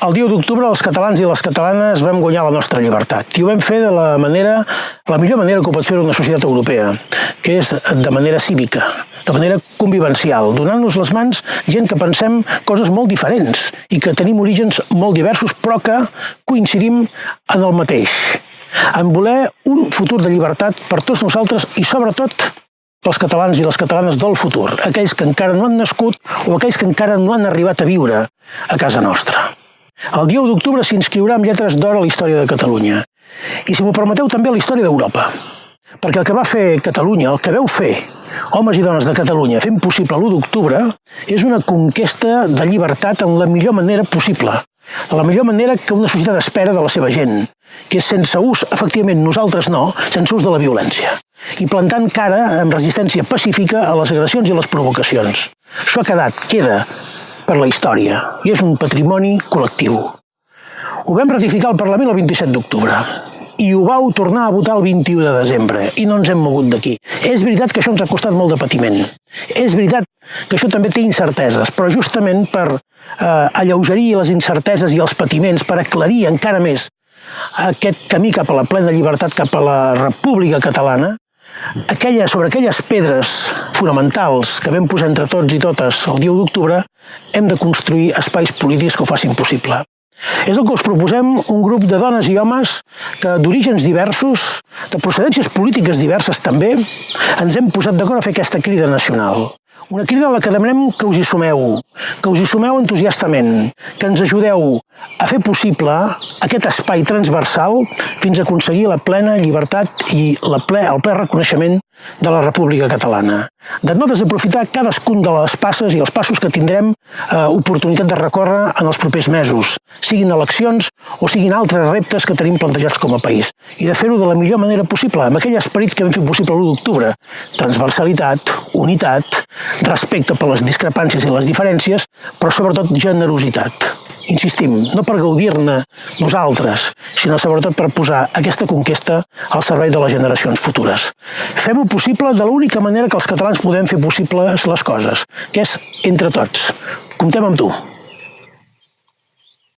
El dia d'octubre els catalans i les catalanes vam guanyar la nostra llibertat i ho vam fer de la millor manera que ho pot fer una societat europea, que és de manera cívica, de manera convivencial, donant-nos les mans gent que pensem coses molt diferents i que tenim orígens molt diversos però que coincidim en el mateix, en voler un futur de llibertat per tots nosaltres i sobretot pels catalans i les catalanes del futur, aquells que encara no han nascut o aquells que encara no han arribat a viure a casa nostra. El dia 1 d'octubre s'inscriurà amb lletres d'or a la història de Catalunya i, si m'ho permeteu, també a la història d'Europa. Perquè el que va fer Catalunya, el que veu fer homes i dones de Catalunya fent possible l'1 d'octubre, és una conquesta de llibertat en la millor manera possible, de la millor manera que una societat espera de la seva gent, que és sense ús, efectivament nosaltres no, sense ús de la violència, i plantant cara amb resistència pacífica a les agressions i a les provocacions. Això queda per la història i és un patrimoni col·lectiu. Ho vam ratificar al Parlament el 27 d'octubre i ho vau tornar a votar el 21 de desembre i no ens hem mogut d'aquí. És veritat que això ens ha costat molt de patiment. És veritat que això també té incerteses, però justament per alleugerir les incerteses i els patiments, per aclarir encara més aquest camí cap a la plena llibertat, cap a la República Catalana, sobre aquelles pedres fonamentals que vam posar entre tots i totes el dia 1 d'octubre, hem de construir espais polítics que ho facin possible. És el que us proposem un grup de dones i homes que d'orígens diversos, de procedències polítiques diverses també, ens hem posat d'acord a fer aquesta crida nacional. Una crida a la que demanem que us hi sumeu entusiastament, que ens ajudeu a fer possible aquest espai transversal fins a aconseguir la plena llibertat i el ple reconeixement de la República Catalana. De no desaprofitar cadascun de les passes i els passos que tindrem oportunitat de recórrer en els propers mesos, siguin eleccions o siguin altres reptes que tenim plantejats com a país. I de fer-ho de la millor manera possible, amb aquell esperit que vam fer possible l'1 d'octubre. Transversalitat, unitat, respecte per les discrepàncies i les diferències, però sobretot generositat. Insistim, no per gaudir-ne nosaltres, sinó sobretot per posar aquesta conquesta al servei de les generacions futures. Fem-ho possible de l'única manera que els catalans podem fer possibles les coses, que és entre tots. Comptem amb tu.